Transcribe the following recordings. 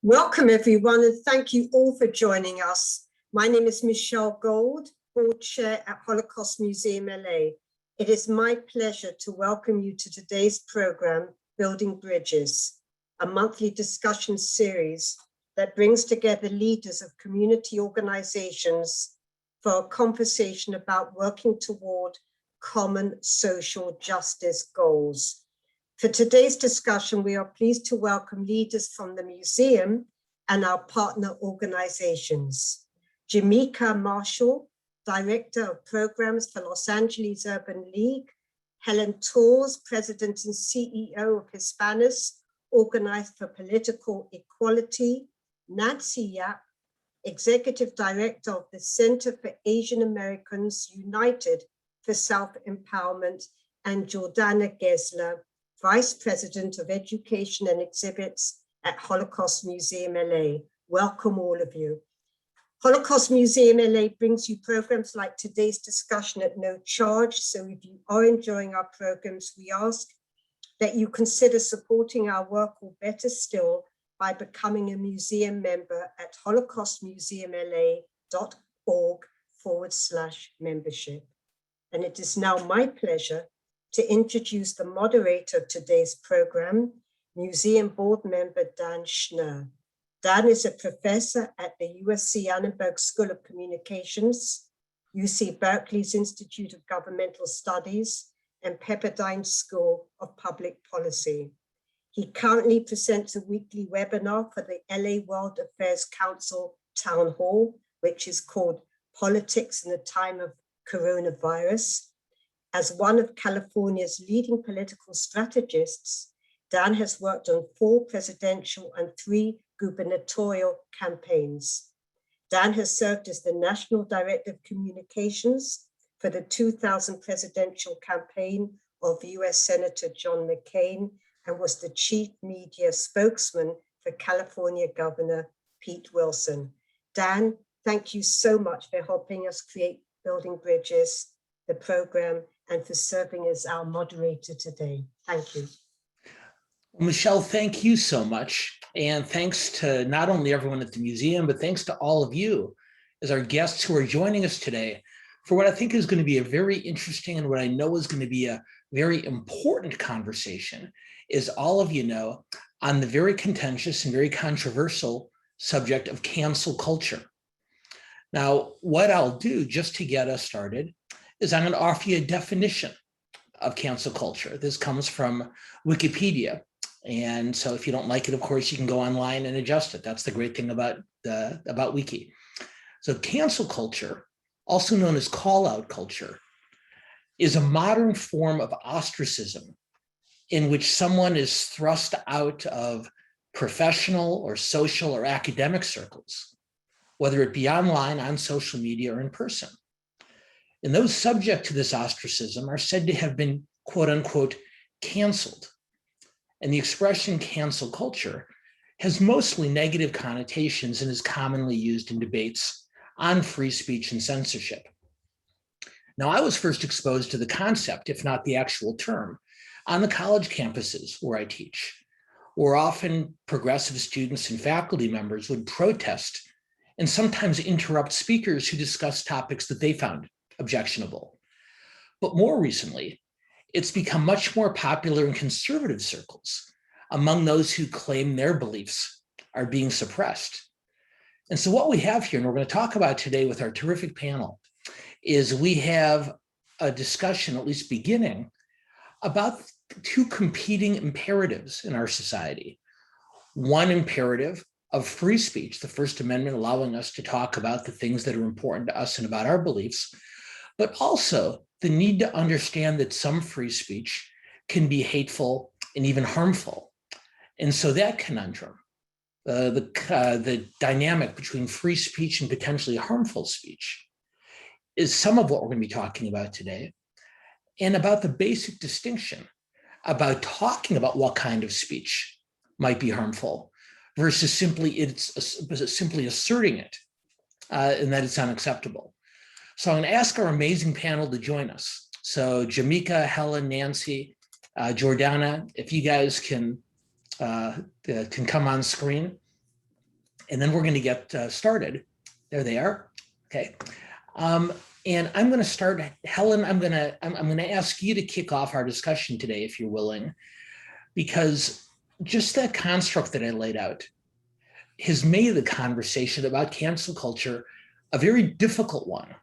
Welcome, everyone, and thank you all for joining us. My name is Michelle Gold, Board Chair at Holocaust Museum LA. It is my pleasure to welcome you to today's program, Building Bridges, a monthly discussion series that brings together leaders of community organizations for a conversation about working toward common social justice goals. For today's discussion, we are pleased to welcome leaders from the museum and our partner organizations. Jamika Marshall, Director of Programs for Los Angeles Urban League, Helen Torres, President and CEO of Hispanas, Organized for Political Equality, Nancy Yap, Executive Director of the Center for Asian Americans United for Self-Empowerment, and Jordana Gessler, Vice President of Education and Exhibits at Holocaust Museum LA. Welcome, all of you. Holocaust Museum LA brings you programs like today's discussion at no charge. So if you are enjoying our programs, we ask that you consider supporting our work, or better still, by becoming a museum member at holocaustmuseumla.org/membership. And it is now my pleasure to introduce the moderator of today's program, Museum Board Member Dan Schnur. Dan is a professor at the USC Annenberg School of Communications, UC Berkeley's Institute of Governmental Studies, and Pepperdine School of Public Policy. He currently presents a weekly webinar for the LA World Affairs Council Town Hall, which is called Politics in the Time of Coronavirus. As one of California's leading political strategists, Dan has worked on 4 presidential and 3 gubernatorial campaigns. Dan has served as the National Director of Communications for the 2000 presidential campaign of US Senator John McCain, and was the chief media spokesman for California Governor Pete Wilson. Dan, thank you so much for helping us create Building Bridges, the program, and for serving as our moderator today. Thank you. Well, Michelle, thank you so much. And thanks to not only everyone at the museum, but thanks to all of you as our guests who are joining us today for what I think is going to be a very interesting and what I know is going to be a very important conversation, as all of you know, on the very contentious and very controversial subject of cancel culture. Now, what I'll do just to get us started is I'm going to offer you a definition of cancel culture. This comes from Wikipedia. And so if you don't like it, of course, you can go online and adjust it. That's the great thing about Wiki. So cancel culture, also known as call-out culture, is a modern form of ostracism in which someone is thrust out of professional or social or academic circles, whether it be online, on social media, or in person. And those subject to this ostracism are said to have been, quote unquote, canceled. And the expression cancel culture has mostly negative connotations and is commonly used in debates on free speech and censorship. Now, I was first exposed to the concept, if not the actual term, on the college campuses where I teach, where often progressive students and faculty members would protest and sometimes interrupt speakers who discussed topics that they found objectionable. But more recently, it's become much more popular in conservative circles among those who claim their beliefs are being suppressed. And so what we have here, and we're going to talk about today with our terrific panel, is we have a discussion, at least beginning, about 2 competing imperatives in our society. One imperative of free speech, the First Amendment allowing us to talk about the things that are important to us and about our beliefs, but also the need to understand that some free speech can be hateful and even harmful. And so that conundrum, the dynamic between free speech and potentially harmful speech, is some of what we're going to be talking about today, and about the basic distinction about talking about what kind of speech might be harmful versus simply asserting it and that it's unacceptable. So I'm going to ask our amazing panel to join us. So Jamika, Helen, Nancy, Jordana, if you guys can come on screen. and then we're going to get started. There they are. Okay. And I'm going to start, Helen, I'm going to ask you to kick off our discussion today, if you're willing, because just that construct that I laid out has made the conversation about cancel culture a very difficult one.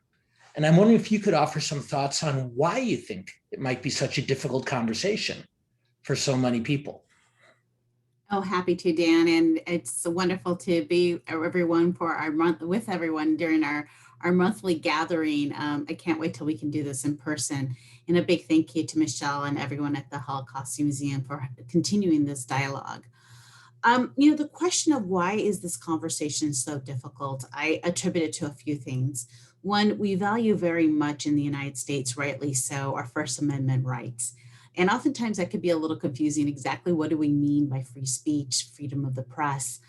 And I'm wondering if you could offer some thoughts on why you think it might be such a difficult conversation for so many people. Oh, happy to, Dan. And it's wonderful to be everyone for our month with everyone during our monthly gathering. I can't wait till we can do this in person. And a big thank you to Michelle and everyone at the Holocaust Museum for continuing this dialogue. The question of why is this conversation so difficult, I attribute it to a few things. One, we value very much in the United States, rightly so, our First Amendment rights. And oftentimes that could be a little confusing. Exactly what do we mean by free speech, freedom of the press?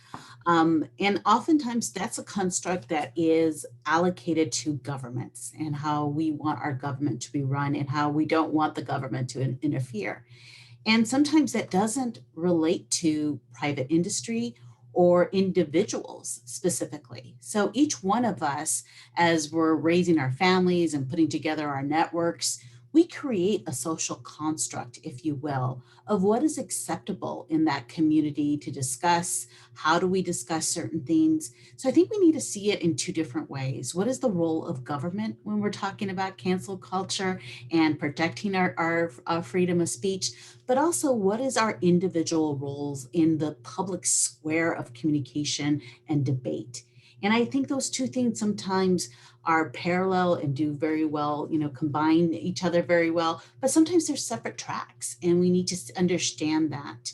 And oftentimes that's a construct that is allocated to governments and how we want our government to be run and how we don't want the government to interfere. And sometimes that doesn't relate to private industry or individuals specifically. So each one of us, as we're raising our families and putting together our networks, we create a social construct, if you will, of what is acceptable in that community to discuss. How do we discuss certain things? So I think we need to see it in two different ways. What is the role of government when we're talking about cancel culture and protecting our freedom of speech? But also, what is our individual roles in the public square of communication and debate? And I think those two things sometimes are parallel and do very well, combine each other very well, but sometimes they're separate tracks and we need to understand that.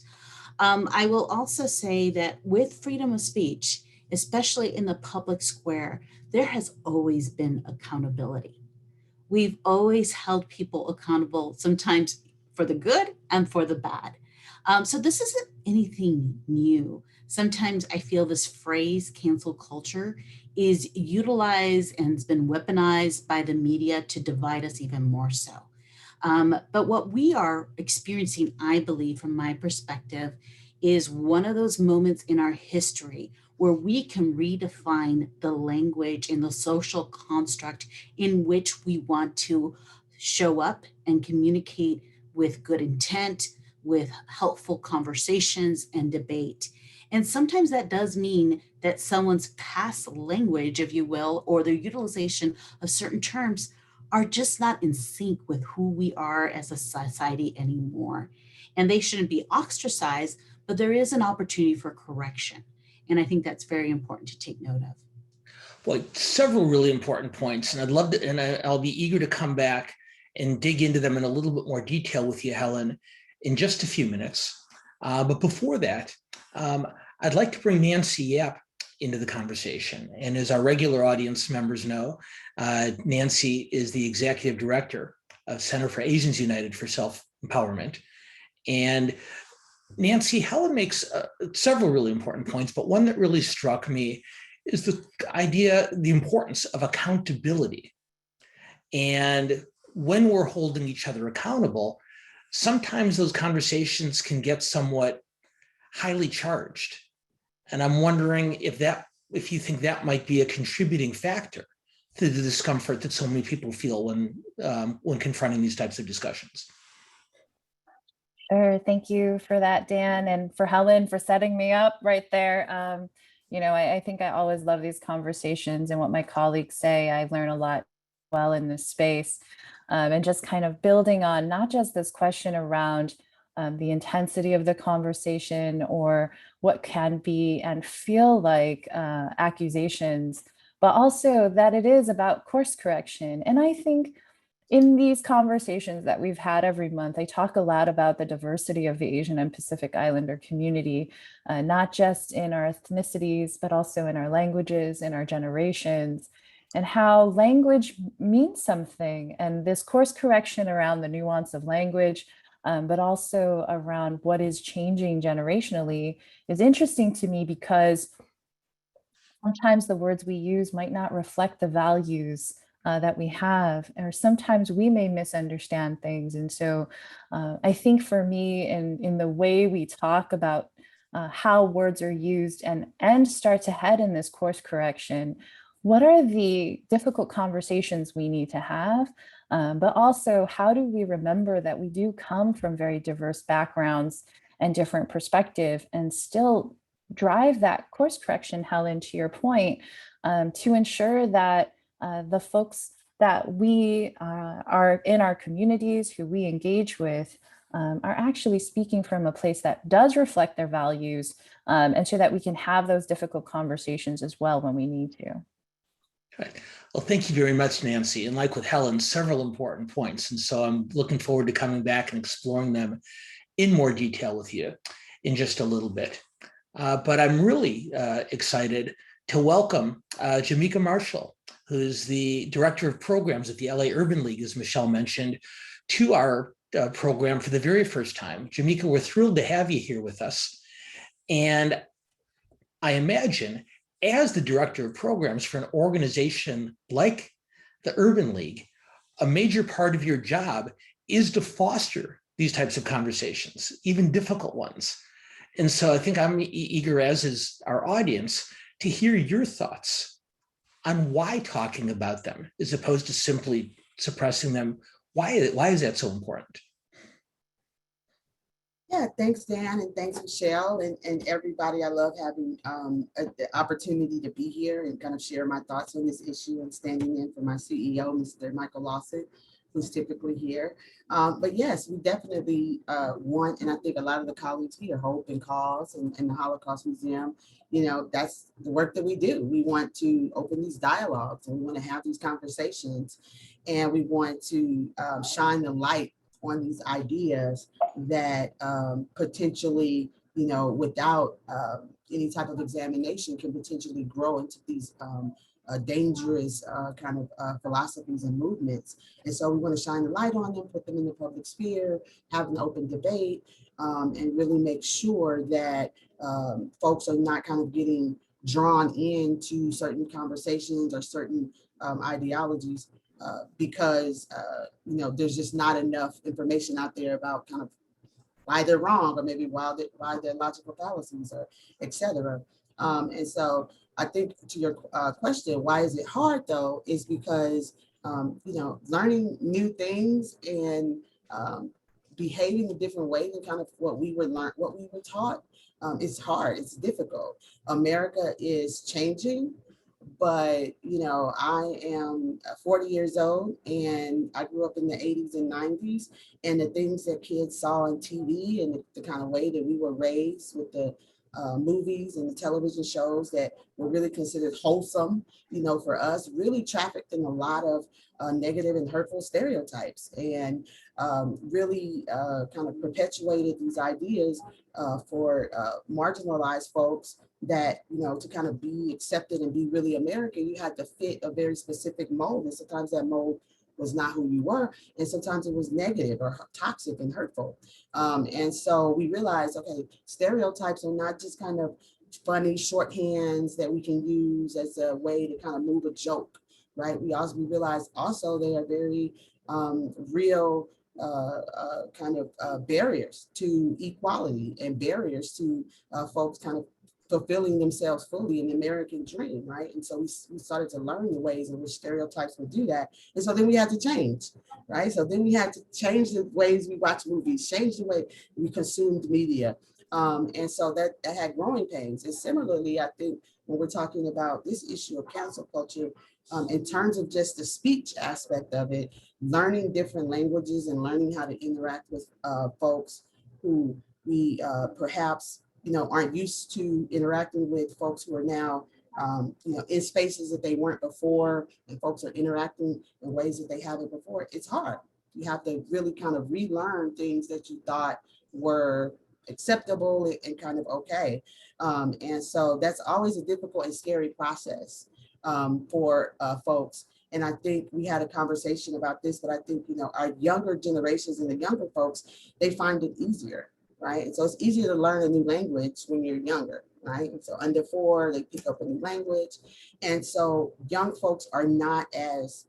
I will also say that with freedom of speech, especially in the public square, there has always been accountability. We've always held people accountable, sometimes for the good and for the bad. So this isn't anything new. Sometimes I feel this phrase, cancel culture, is utilized and has been weaponized by the media to divide us even more so. But what we are experiencing, I believe, from my perspective, is one of those moments in our history where we can redefine the language and the social construct in which we want to show up and communicate with good intent, with helpful conversations and debate. And sometimes that does mean that someone's past language, if you will, or their utilization of certain terms are just not in sync with who we are as a society anymore. And they shouldn't be ostracized, but there is an opportunity for correction. And I think that's very important to take note of. Well, several really important points, and I'd love to, and I'll be eager to come back and dig into them in a little bit more detail with you, Helen, in just a few minutes. But before that, I'd like to bring Nancy Yap into the conversation. And as our regular audience members know, Nancy is the executive director of Center for Asians United for Self-Empowerment. And Nancy, Helen makes several really important points, but one that really struck me is the idea, the importance of accountability. And when we're holding each other accountable, sometimes those conversations can get somewhat highly charged. And I'm wondering if you think that might be a contributing factor to the discomfort that so many people feel when confronting these types of discussions. Sure. Thank you for that, Dan, and for Helen for setting me up right there. I think I always love these conversations and what my colleagues say. I learn a lot well in this space, and just kind of building on not just this question around the intensity of the conversation or what can be and feel like accusations, but also that it is about course correction. And I think in these conversations that we've had every month, I talk a lot about the diversity of the Asian and Pacific Islander community, not just in our ethnicities, but also in our languages, in our generations, and how language means something. And this course correction around the nuance of language, but also around what is changing generationally is interesting to me because sometimes the words we use might not reflect the values that we have, or sometimes we may misunderstand things. And so I think for me, in the way we talk about how words are used and start to head in this course correction, what are the difficult conversations we need to have? But also, how do we remember that we do come from very diverse backgrounds and different perspective and still drive that course correction, Helen, to your point, to ensure that the folks that we are in our communities, who we engage with, are actually speaking from a place that does reflect their values, and so that we can have those difficult conversations as well when we need to. Right. Well, thank you very much, Nancy. And like with Helen, several important points. And so I'm looking forward to coming back and exploring them in more detail with you in just a little bit. But I'm really excited to welcome Jamika Marshall, who's the Director of Programs at the LA Urban League, as Michelle mentioned, to our program for the very first time. Jamika, we're thrilled to have you here with us. And I imagine as the Director of Programs for an organization like the Urban League, a major part of your job is to foster these types of conversations, even difficult ones. And so I think I'm eager, as is our audience, to hear your thoughts on why talking about them, as opposed to simply suppressing them. Why is that so important? Yeah, thanks, Dan, and thanks, Michelle, and everybody. I love having the opportunity to be here and kind of share my thoughts on this issue and standing in for my CEO, Mr. Michael Lawson, who's typically here. But yes, we definitely want, and I think a lot of the colleagues here, Hope and Cause and the Holocaust Museum, you know, that's the work that we do. We want to open these dialogues, and we want to have these conversations, and we want to shine the light on these ideas that potentially, you know, without any type of examination, can potentially grow into these dangerous kind of philosophies and movements. And so we want to shine the light on them, put them in the public sphere, have an open debate, and really make sure that folks are not kind of getting drawn into certain conversations or certain ideologies because you know, there's just not enough information out there about kind of why they're wrong, or maybe why they're logical fallacies, or et cetera. And so I think to your question, why is it hard though, is because you know, learning new things and behaving a different way than kind of what we were taught, it's hard, it's difficult. America is changing. But, you know, I am 40 years old and I grew up in the 80s and 90s, and the things that kids saw on TV and the kind of way that we were raised with the movies and the television shows that were really considered wholesome, you know, for us, really trafficked in a lot of negative and hurtful stereotypes, and really kind of perpetuated these ideas for marginalized folks that, you know, to kind of be accepted and be really American, you had to fit a very specific mold. And sometimes that mold was not who you were. And sometimes it was negative or toxic and hurtful. And so we realized, okay, stereotypes are not just kind of funny shorthands that we can use as a way to kind of move a joke, right? We realized also they are very real kind of barriers to equality and barriers to folks kind of fulfilling themselves fully in the American dream, right? And so we started to learn the ways in which stereotypes would do that. And so then we had to change, right? So then we had to change the ways we watch movies, change the way we consumed media. And so that had growing pains. And similarly, I think when we're talking about this issue of cancel culture, in terms of just the speech aspect of it, learning different languages and learning how to interact with folks who we perhaps, you know, aren't used to interacting with, folks who are now, you know, in spaces that they weren't before, and folks are interacting in ways that they haven't before. It's hard. You have to really kind of relearn things that you thought were acceptable and kind of okay. And so that's always a difficult and scary process for folks. And I think we had a conversation about this, but I think, you know, our younger generations and the younger folks, they find it easier. Right. And so it's easier to learn a new language when you're younger, right? And so under 4, they pick up a new language. And so young folks are not as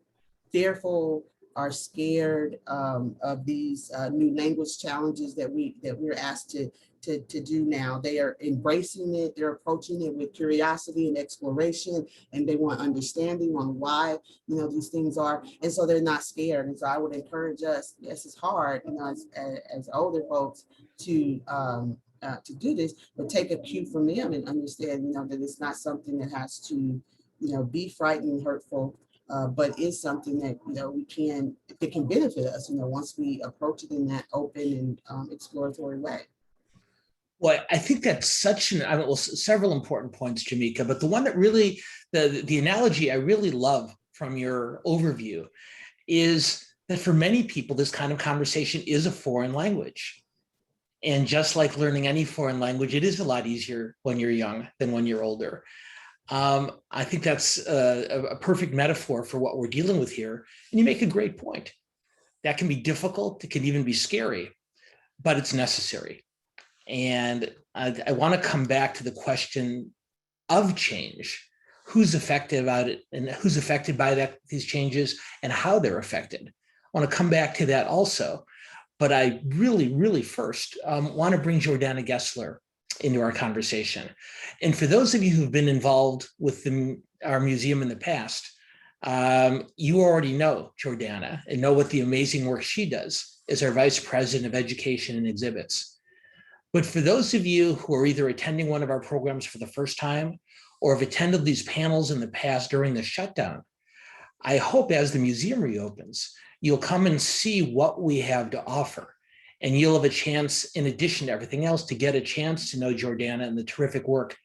fearful are scared of these new language challenges that we're asked to do now. They are embracing it, they're approaching it with curiosity and exploration, and they want understanding on why, you know, these things are, and so they're not scared. And so I would encourage us, yes, it's hard, you know, as older folks to do this, but take a cue from them and understand, you know, that it's not something that has to, you know, be frightening, hurtful, but is something that, you know, it can benefit us, you know, once we approach it in that open and exploratory way. Well, I think that's such several important points, Jamika, but the one that really, the analogy I really love from your overview is that for many people, this kind of conversation is a foreign language. And just like learning any foreign language, it is a lot easier when you're young than when you're older. I think that's a perfect metaphor for what we're dealing with here. And you make a great point. That can be difficult, it can even be scary, but it's necessary. And I want to come back to the question of change. Who's affected about it and who's affected by these changes and how they're affected. I want to come back to that also. But I really first want to bring Jordana Gessler into our conversation. And for those of you who've been involved with our museum in the past, you already know Jordana and know what the amazing work she does as our Vice President of Education and Exhibits. But for those of you who are either attending one of our programs for the first time or have attended these panels in the past during the shutdown, I hope as the museum reopens, you'll come and see what we have to offer. And you'll have a chance, in addition to everything else, to get a chance to know Jordana and the terrific work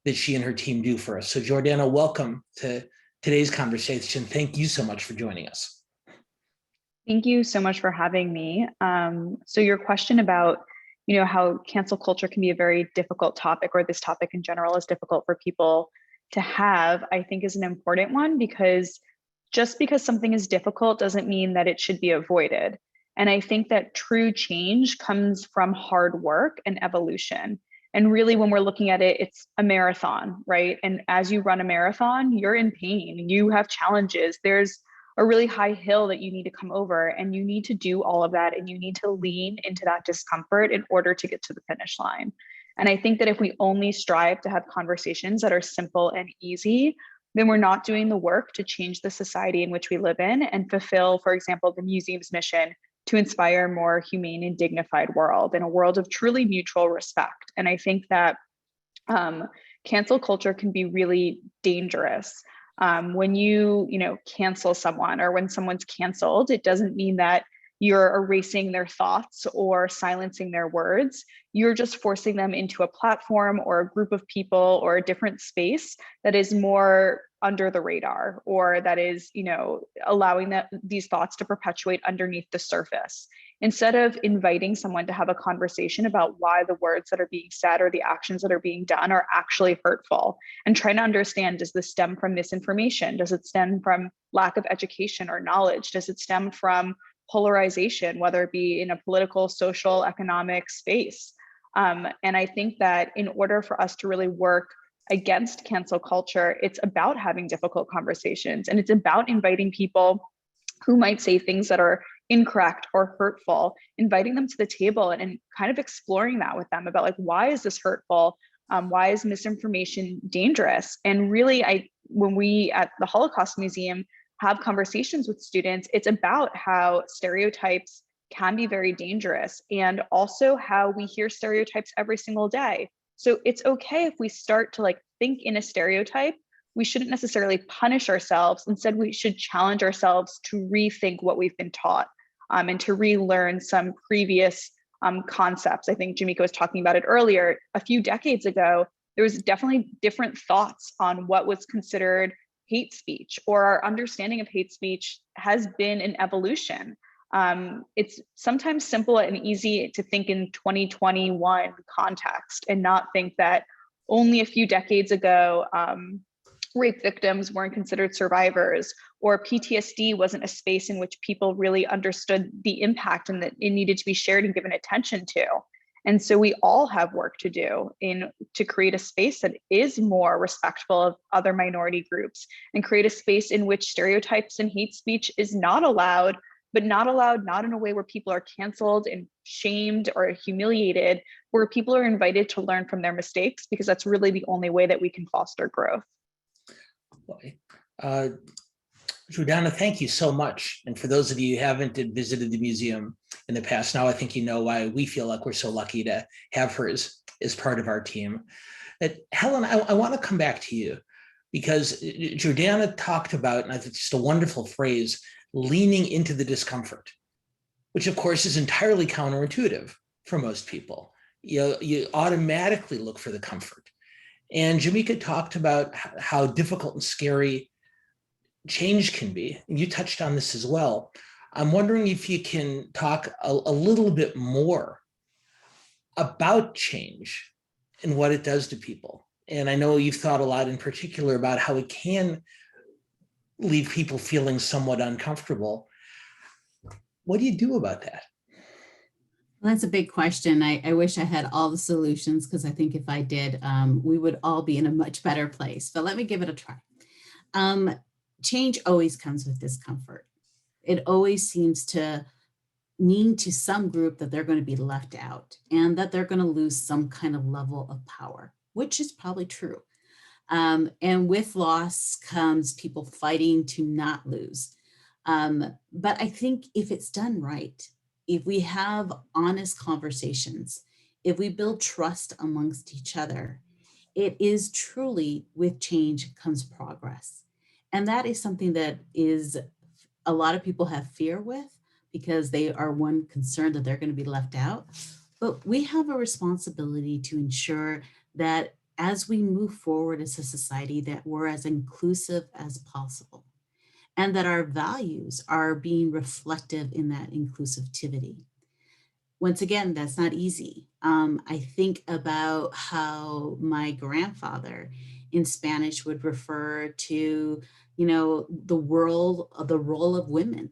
that she and her team do for us. So Jordana, welcome to today's conversation. Thank you so much for joining us. Thank you so much for having me. So your question about, you know, how cancel culture can be a very difficult topic, or this topic in general is difficult for people to have, I think is an important one, because just because something is difficult doesn't mean that it should be avoided. And I think that true change comes from hard work and evolution. And really, when we're looking at it, it's a marathon, right? And as you run a marathon, you're in pain, you have challenges. There's a really high hill that you need to come over, and you need to do all of that, and you need to lean into that discomfort in order to get to the finish line. And I think that if we only strive to have conversations that are simple and easy, then we're not doing the work to change the society in which we live in and fulfill, for example, the museum's mission to inspire a more humane and dignified world, and a world of truly mutual respect. And I think that cancel culture can be really dangerous. When you cancel someone, or when someone's canceled, it doesn't mean that you're erasing their thoughts or silencing their words. You're just forcing them into a platform or a group of people or a different space that is more under the radar, or that is, allowing these thoughts to perpetuate underneath the surface. Instead of inviting someone to have a conversation about why the words that are being said or the actions that are being done are actually hurtful, and trying to understand, does this stem from misinformation? Does it stem from lack of education or knowledge? Does it stem from polarization, whether it be in a political, social, economic space? And I think that in order for us to really work against cancel culture, it's about having difficult conversations, and it's about inviting people who might say things that are incorrect or hurtful, inviting them to the table and kind of exploring that with them about, like, why is this hurtful? Why is misinformation dangerous? And really, when we at the Holocaust Museum have conversations with students, it's about how stereotypes can be very dangerous, and also how we hear stereotypes every single day. So it's okay if we start to think in a stereotype. We shouldn't necessarily punish ourselves. Instead, we should challenge ourselves to rethink what we've been taught, and to relearn some previous concepts. I think Jamika was talking about it earlier. A few decades ago, there was definitely different thoughts on what was considered hate speech, or our understanding of hate speech has been an evolution. It's sometimes simple and easy to think in 2021 context and not think that only a few decades ago, rape victims weren't considered survivors, or PTSD wasn't a space in which people really understood the impact and that it needed to be shared and given attention to. And so we all have work to do to create a space that is more respectful of other minority groups, and create a space in which stereotypes and hate speech is not allowed, but not in a way where people are canceled and shamed or humiliated, where people are invited to learn from their mistakes, because that's really the only way that we can foster growth. Jordana, thank you so much. And for those of you who haven't visited the museum in the past, now I think you know why we feel like we're so lucky to have her as part of our team. Helen, I want to come back to you, because Jordana talked about, and I think it's just a wonderful phrase, leaning into the discomfort, which of course is entirely counterintuitive for most people. You automatically look for the comfort. And Jamika talked about how difficult and scary change can be. And you touched on this as well. I'm wondering if you can talk a little bit more about change and what it does to people. And I know you've thought a lot in particular about how it can leave people feeling somewhat uncomfortable. What do you do about that? Well, that's a big question. I wish I had all the solutions, because I think if I did, we would all be in a much better place. But let me give it a try. Change always comes with discomfort. It always seems to mean to some group that they're going to be left out, and that they're going to lose some kind of level of power, which is probably true. And with loss comes people fighting to not lose. But I think if it's done right, if we have honest conversations, if we build trust amongst each other, it is truly, with change comes progress. And that is something that is a lot of people have fear with, because they are concerned that they're going to be left out. But we have a responsibility to ensure that as we move forward as a society, that we're as inclusive as possible, and that our values are being reflective in that inclusivity. Once again, that's not easy. I think about how my grandfather in Spanish would refer to, the role of women.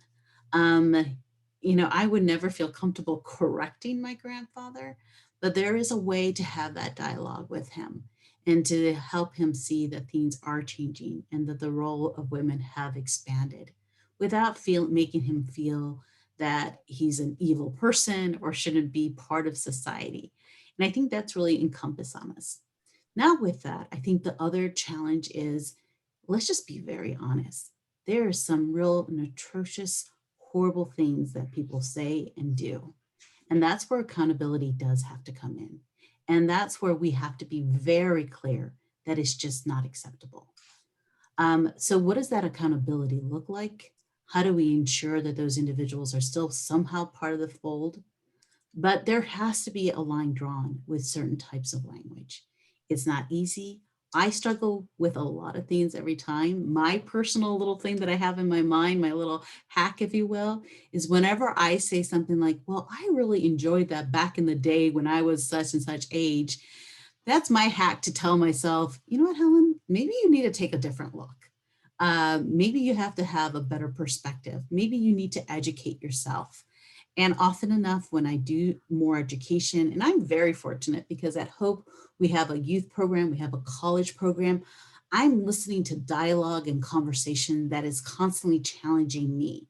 I would never feel comfortable correcting my grandfather, but there is a way to have that dialogue with him and to help him see that things are changing and that the role of women have expanded, without making him feel that he's an evil person or shouldn't be part of society. And I think that's really encompassed on us. Now with that, I think the other challenge is, let's just be very honest. There are some real and atrocious, horrible things that people say and do. And that's where accountability does have to come in. And that's where we have to be very clear that it's just not acceptable. So what does that accountability look like? How do we ensure that those individuals are still somehow part of the fold? But there has to be a line drawn with certain types of language. It's not easy. I struggle with a lot of things every time. My personal little thing that I have in my mind, my little hack, if you will, is whenever I say something like, well, I really enjoyed that back in the day when I was such and such age. That's my hack to tell myself, you know what, Helen, maybe you need to take a different look. Maybe you have to have a better perspective. Maybe you need to educate yourself. And often enough, when I do more education, and I'm very fortunate because at Hope, we have a youth program, we have a college program, I'm listening to dialogue and conversation that is constantly challenging me.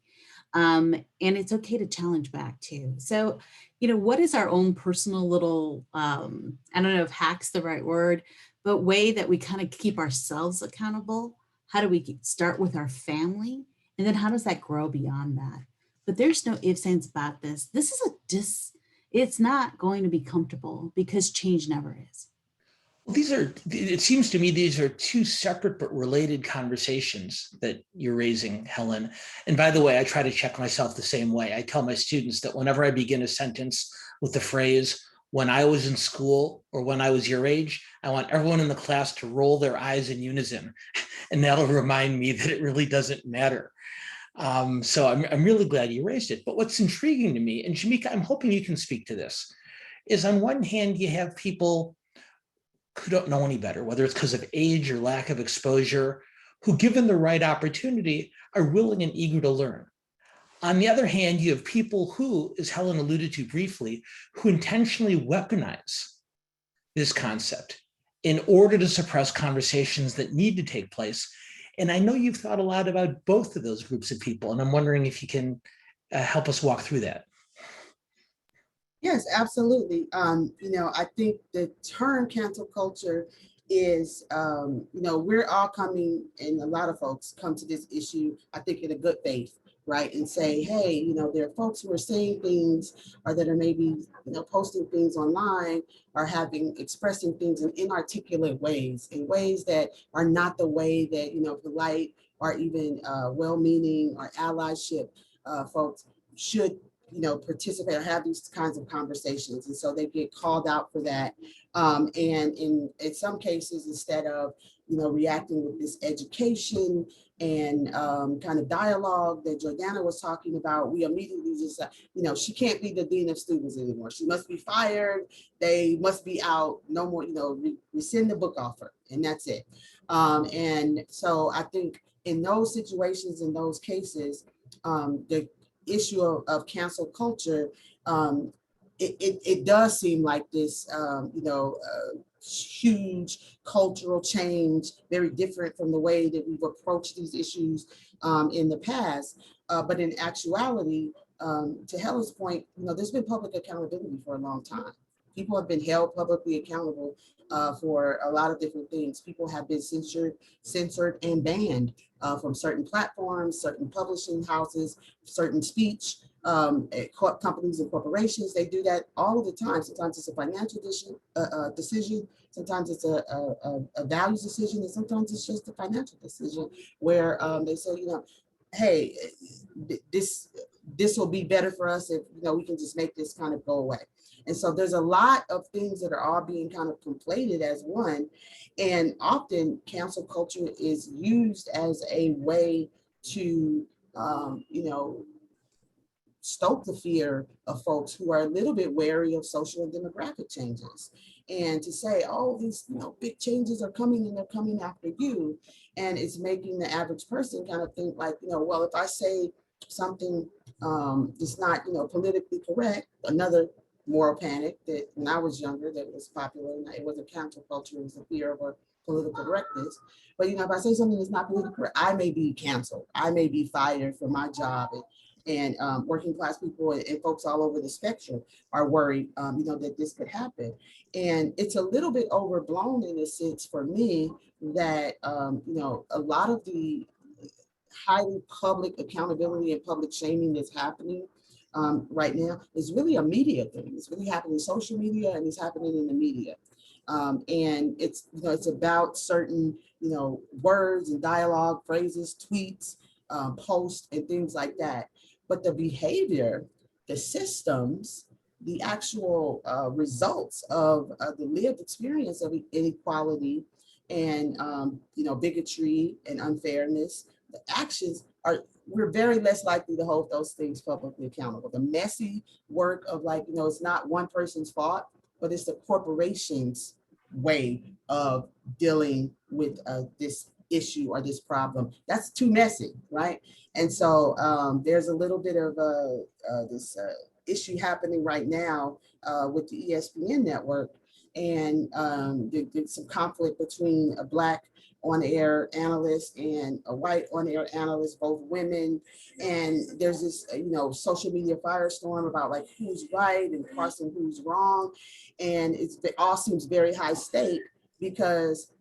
And it's okay to challenge back too. So, what is our own personal little, I don't know if hack's the right word, but way that we kind of keep ourselves accountable? How do we start with our family? And then how does that grow beyond that? But there's no ifs, ands about this. This is it's not going to be comfortable because change never is. Well, it seems to me, these are two separate but related conversations that you're raising, Helen. And by the way, I try to check myself the same way. I tell my students that whenever I begin a sentence with the phrase, when I was in school or when I was your age, I want everyone in the class to roll their eyes in unison. And that'll remind me that it really doesn't matter. So I'm really glad you raised it. But what's intriguing to me, and Jamika, I'm hoping you can speak to this, is on one hand, you have people who don't know any better, whether it's because of age or lack of exposure, who given the right opportunity are willing and eager to learn. On the other hand, you have people who, as Helen alluded to briefly, who intentionally weaponize this concept in order to suppress conversations that need to take place. And I know you've thought a lot about both of those groups of people, and I'm wondering if you can help us walk through that. Yes, absolutely. I think the term cancel culture is, we're all coming, and a lot of folks come to this issue, I think, in a good faith, right? And say, hey, there are folks who are saying things, or that are maybe, posting things online, or expressing things in inarticulate ways, in ways that are not the way that, polite or even well-meaning or allyship folks should participate or have these kinds of conversations. And so they get called out for that. And in some cases, instead of, reacting with this education and kind of dialogue that Jordana was talking about, we immediately just, she can't be the dean of students anymore. She must be fired. They must be out. No more, rescind the book offer, and that's it. And so I think in those situations, in those cases, the issue of cancel culture, it does seem like this, huge cultural change, very different from the way that we've approached these issues in the past. But in actuality, to Helen's point, there's been public accountability for a long time. People have been held publicly accountable for a lot of different things. People have been censored and banned from certain platforms, certain publishing houses, certain speech companies and corporations. They do that all of the time. Sometimes it's a financial decision, sometimes it's a values decision, and sometimes it's just a financial decision where they say, hey, this will be better for us if we can just make this kind of go away. And so there's a lot of things that are all being kind of conflated as one. And often cancel culture is used as a way to, stoke the fear of folks who are a little bit wary of social and demographic changes. And to say, oh, these big changes are coming and they're coming after you. And it's making the average person kind of think like, well, if I say something that's not, politically correct, another moral panic that when I was younger that was popular, and it wasn't cancel culture, it was the fear of a political correctness. But if I say something that's not politically correct, I may be canceled. I may be fired from my job. And working class people and folks all over the spectrum are worried, that this could happen. And it's a little bit overblown in a sense for me that, a lot of the highly public accountability and public shaming that's happening right now is really a media thing. It's really happening in social media, and it's happening in the media. And it's, it's about certain, words and dialogue, phrases, tweets, posts, and things like that. But the behavior, the systems, the actual results of the lived experience of inequality and bigotry and unfairness, the actions we're very less likely to hold those things publicly accountable. The messy work of it's not one person's fault, but it's the corporation's way of dealing with this issue or this problem. That's too messy, right? And so there's a little bit of this issue happening right now with the ESPN network, and there's some conflict between a Black on-air analyst and a white on-air analyst, both women. And there's this, social media firestorm about who's right and crossing who's wrong. And it all seems very high stake because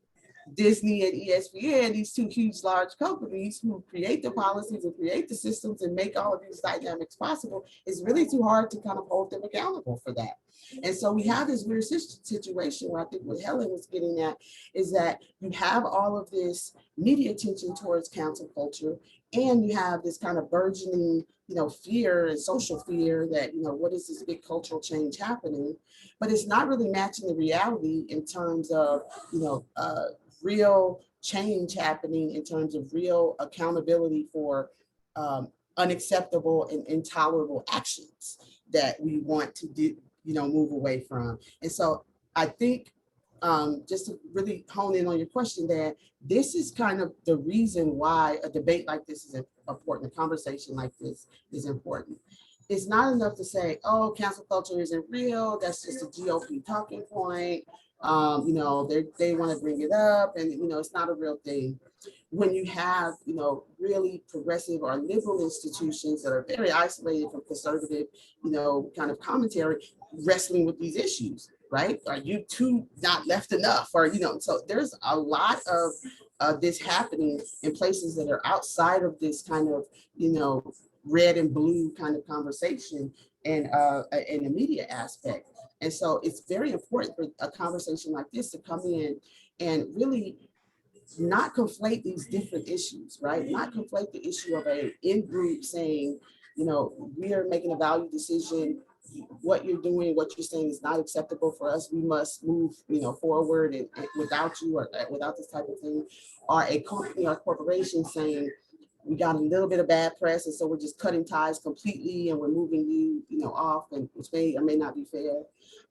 Disney and ESPN, these two huge, large companies who create the policies and create the systems and make all of these dynamics possible, it's really too hard to kind of hold them accountable for that. And so we have this weird situation where I think what Helen was getting at is that you have all of this media attention towards cancel culture, and you have this kind of burgeoning, fear and social fear that, what is this big cultural change happening? But it's not really matching the reality in terms of, real change happening, in terms of real accountability for unacceptable and intolerable actions that we want to do, move away from. And so I think just to really hone in on your question, that this is kind of the reason why a debate like this is important, a conversation like this is important. It's not enough to say, oh, cancel culture isn't real, that's just a GOP talking point. You know, they want to bring it up, and you know, it's not a real thing. When you have, you know, really progressive or liberal institutions that are very isolated from conservative, you know, kind of commentary, wrestling with these issues, right? Are you too not left enough? Or, you know, so there's a lot of this happening in places that are outside of this kind of, you know, red and blue kind of conversation and in the media aspect. And so it's very important for a conversation like this to come in and really not conflate these different issues, right? Not conflate the issue of a in-group saying, you know, we are making a value decision. What you're doing, what you're saying is not acceptable for us. We must move, you know, forward and without you or without this type of thing. Or a company or corporation saying, we got a little bit of bad press, and so we're just cutting ties completely and we're moving you, you know, off, and which may or may not be fair.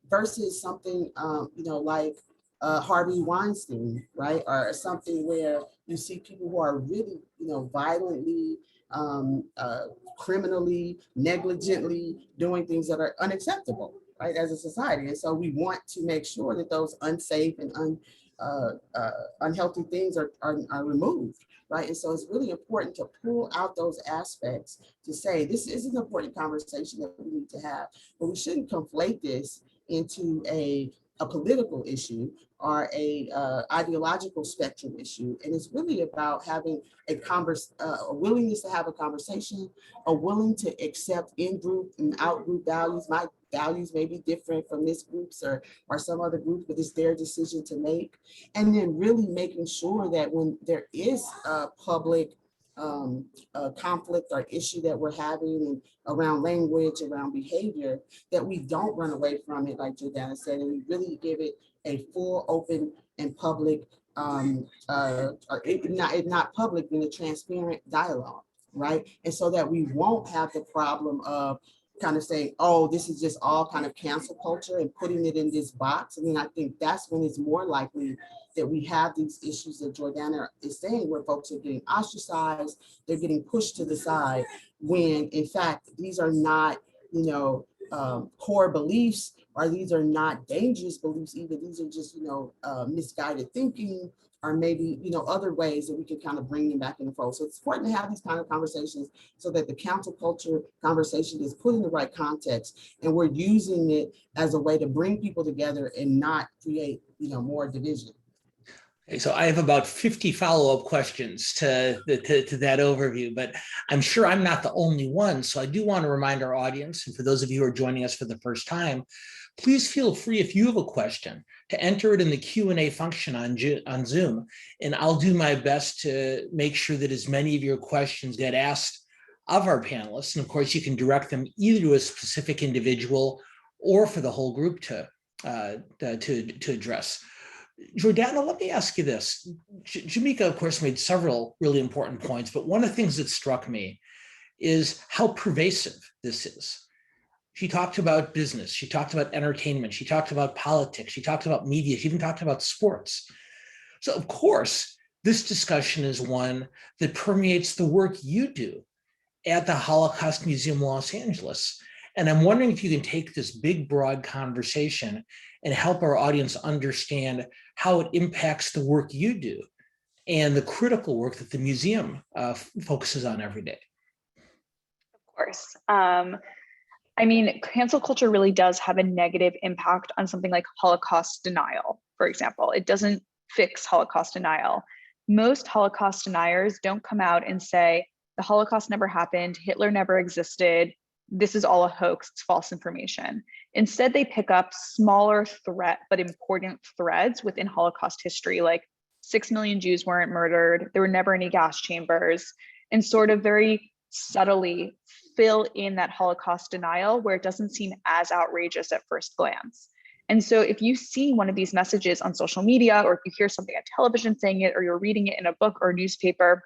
Versus something, you know, like Harvey Weinstein, right? Or something where you see people who are really, you know, violently, criminally, negligently doing things that are unacceptable, right, as a society. And so we want to make sure that those unsafe and unhealthy things are removed, right? And so it's really important to pull out those aspects to say, this is an important conversation that we need to have, but we shouldn't conflate this into a political issue or a ideological spectrum issue. And it's really about having a willingness to have a conversation, a willing to accept in-group and out-group values. My values may be different from this group's or some other group, but it's their decision to make. And then really making sure that when there is a public conflict or issue that we're having around language, around behavior, that we don't run away from it, like Jordana said, and we really give it a full, open, and public, if not public, then a transparent dialogue, right? And so that we won't have the problem of kind of saying, oh, this is just all kind of cancel culture and putting it in this box. I mean, I think that's when it's more likely that we have these issues that Jordana is saying, where folks are getting ostracized, they're getting pushed to the side, when in fact, these are not, you know, core beliefs, or these are not dangerous beliefs either. These are just, you know, misguided thinking, or maybe, you know, other ways that we can kind of bring them back in the fold. So it's important to have these kind of conversations so that the cancel culture conversation is put in the right context, and we're using it as a way to bring people together and not create, you know, more division. Okay, so I have about 50 follow-up questions to that overview, but I'm sure I'm not the only one. So I do want to remind our audience, and for those of you who are joining us for the first time, please feel free, if you have a question, to enter it in the Q&A function on Zoom, and I'll do my best to make sure that as many of your questions get asked of our panelists. And of course, you can direct them either to a specific individual or for the whole group to address. Jordana, let me ask you this. Jamika, of course, made several really important points, but one of the things that struck me is how pervasive this is. She talked about business, she talked about entertainment, she talked about politics, she talked about media, she even talked about sports. So of course, this discussion is one that permeates the work you do at the Holocaust Museum Los Angeles. And I'm wondering if you can take this big, broad conversation and help our audience understand how it impacts the work you do and the critical work that the museum focuses on every day. Of course. I mean, cancel culture really does have a negative impact on something like Holocaust denial, for example. It doesn't fix Holocaust denial. Most Holocaust deniers don't come out and say, the Holocaust never happened, Hitler never existed, this is all a hoax, it's false information. Instead, they pick up smaller but important threads within Holocaust history, like 6 million Jews weren't murdered, there were never any gas chambers, and sort of very subtly fill in that Holocaust denial where it doesn't seem as outrageous at first glance. And so if you see one of these messages on social media, or if you hear something on television saying it, or you're reading it in a book or a newspaper,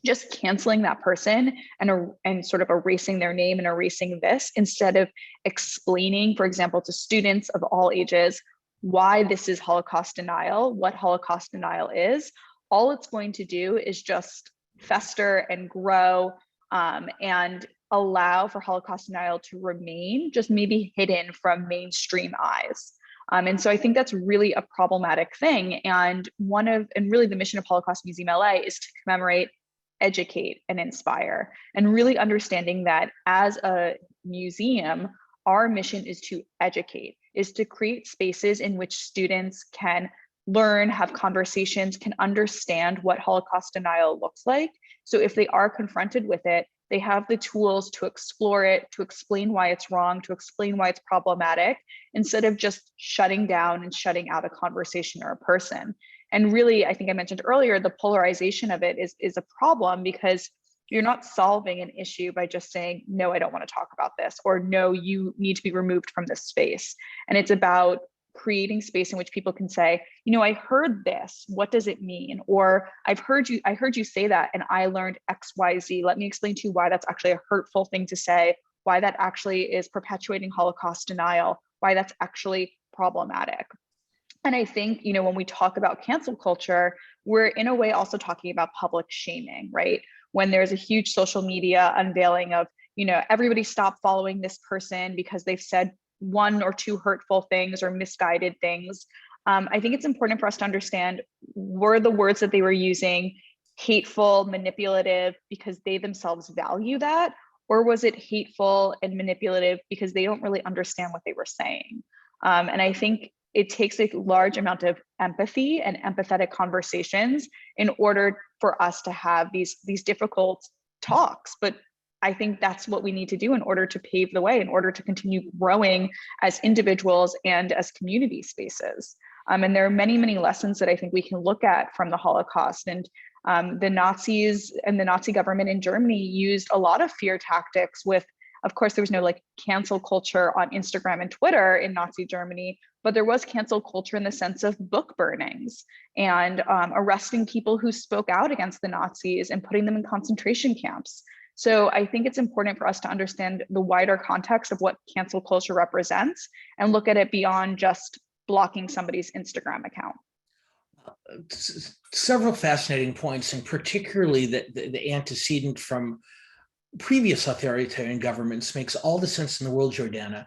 just canceling that person and sort of erasing their name and erasing this, instead of explaining, for example, to students of all ages, why this is Holocaust denial, what Holocaust denial is, all it's going to do is just fester and grow and allow for Holocaust denial to remain just maybe hidden from mainstream eyes. And so I think that's really a problematic thing. And really the mission of Holocaust Museum LA is to commemorate, educate, and inspire. And really understanding that as a museum, our mission is to educate, is to create spaces in which students can learn, have conversations, can understand what Holocaust denial looks like. So if they are confronted with it, they have the tools to explore it, to explain why it's wrong, to explain why it's problematic, instead of just shutting down and shutting out a conversation or a person. And really, I think I mentioned earlier, the polarization of it is a problem, because you're not solving an issue by just saying, no, I don't want to talk about this, or no, you need to be removed from this space. And it's about creating space in which people can say, I heard this, what does it mean? Or I heard you say that and I learned XYZ. Let me explain to you why that's actually a hurtful thing to say, why that actually is perpetuating Holocaust denial, why that's actually problematic. And I think, when we talk about cancel culture, we're in a way also talking about public shaming, right? When there's a huge social media unveiling of, everybody stop following this person because they've said one or two hurtful things or misguided things. I think it's important for us to understand, were the words that they were using hateful, manipulative because they themselves value that? Or was it hateful and manipulative because they don't really understand what they were saying? And I think it takes a large amount of empathy and empathetic conversations in order for us to have these difficult talks. But I think that's what we need to do in order to pave the way, in order to continue growing as individuals and as community spaces. And there are many, many lessons that I think we can look at from the Holocaust. And the Nazis and the Nazi government in Germany used a lot of fear tactics with, of course, there was no cancel culture on Instagram and Twitter in Nazi Germany, but there was cancel culture in the sense of book burnings and arresting people who spoke out against the Nazis and putting them in concentration camps. So I think it's important for us to understand the wider context of what cancel culture represents and look at it beyond just blocking somebody's Instagram account. Several fascinating points, and particularly the antecedent from previous authoritarian governments makes all the sense in the world, Jordana.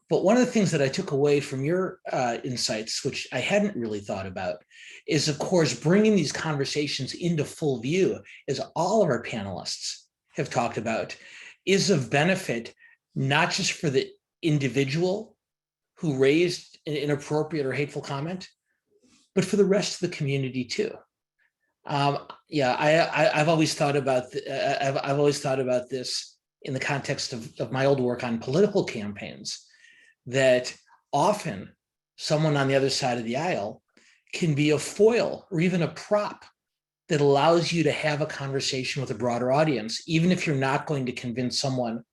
But one of the things that I took away from your insights, which I hadn't really thought about, is, of course, bringing these conversations into full view, as all of our panelists have talked about, is of benefit, not just for the individual who raised an inappropriate or hateful comment, but for the rest of the community too. I've always thought about this in the context of my old work on political campaigns, that often someone on the other side of the aisle can be a foil or even a prop that allows you to have a conversation with a broader audience, even if you're not going to convince someone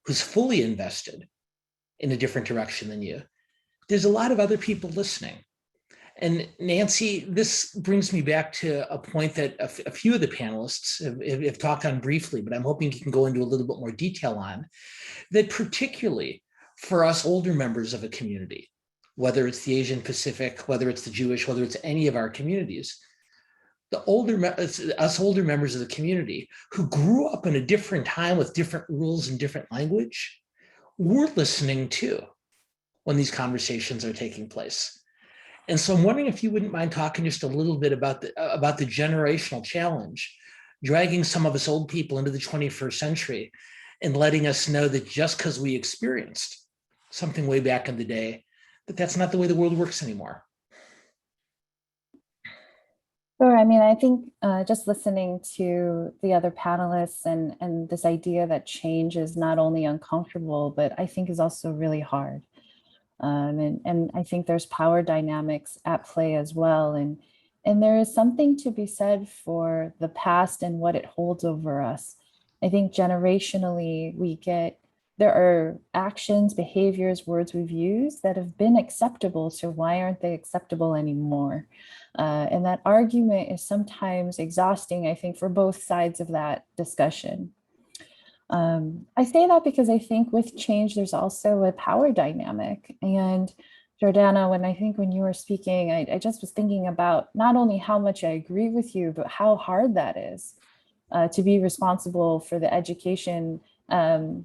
who's fully invested in a different direction than you. There's a lot of other people listening. And Nancy, this brings me back to a point that a few of the panelists have talked on briefly, but I'm hoping you can go into a little bit more detail on, that particularly for us older members of a community, whether it's the Asian Pacific, whether it's the Jewish, whether it's any of our communities, us older members of the community who grew up in a different time with different rules and different language, we're listening too when these conversations are taking place. And so I'm wondering if you wouldn't mind talking just a little bit about the generational challenge, dragging some of us old people into the 21st century and letting us know that just because we experienced something way back in the day, that's not the way the world works anymore. Sure. I mean, I think just listening to the other panelists and this idea that change is not only uncomfortable, but I think is also really hard. And I think there's power dynamics at play as well. And there is something to be said for the past and what it holds over us. I think generationally, there are actions, behaviors, words we've used that have been acceptable. So why aren't they acceptable anymore? And that argument is sometimes exhausting, I think, for both sides of that discussion. I say that because I think with change, there's also a power dynamic. And Jordana, when you were speaking, I just was thinking about not only how much I agree with you, but how hard that is to be responsible for the education and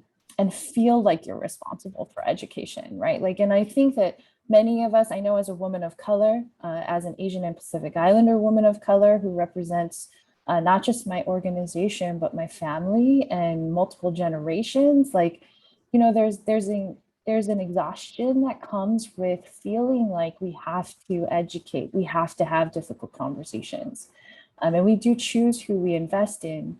feel like you're responsible for education, right? Like, and I think that many of us, I know as a woman of color, as an Asian and Pacific Islander woman of color who represents not just my organization, but my family and multiple generations, like, you know, there's an exhaustion that comes with feeling like we have to educate, we have to have difficult conversations. And we do choose who we invest in.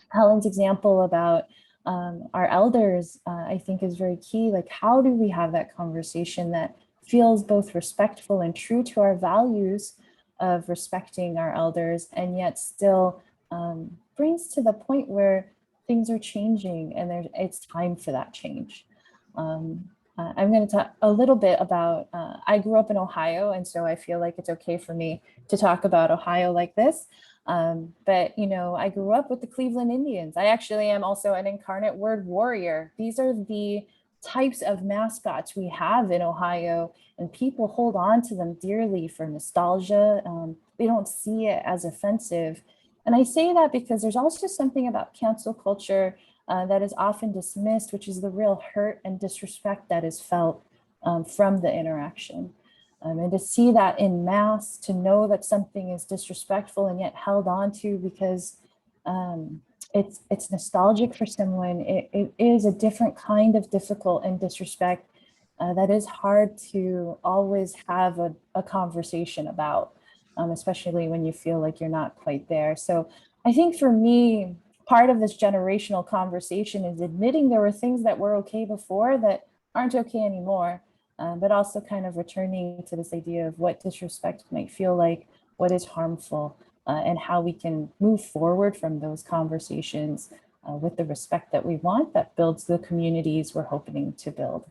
Helen's example about our elders, I think is very key. Like, how do we have that conversation that feels both respectful and true to our values of respecting our elders, and yet still brings to the point where things are changing and it's time for that change. I'm going to talk a little bit about, I grew up in Ohio, and so I feel like it's okay for me to talk about Ohio like this. But, you know, I grew up with the Cleveland Indians. I actually am also an incarnate word warrior. These are the types of mascots we have in Ohio, and people hold on to them dearly for nostalgia. They don't see it as offensive. And I say that because there's also something about cancel culture that is often dismissed, which is the real hurt and disrespect that is felt from the interaction. And to see that in mass, to know that something is disrespectful and yet held on to because it's nostalgic for someone, it is a different kind of difficult and disrespect that is hard to always have a conversation about, especially when you feel like you're not quite there. So I think for me, part of this generational conversation is admitting there were things that were okay before that aren't okay anymore. But also kind of returning to this idea of what disrespect might feel like, what is harmful, and how we can move forward from those conversations with the respect that we want that builds the communities we're hoping to build.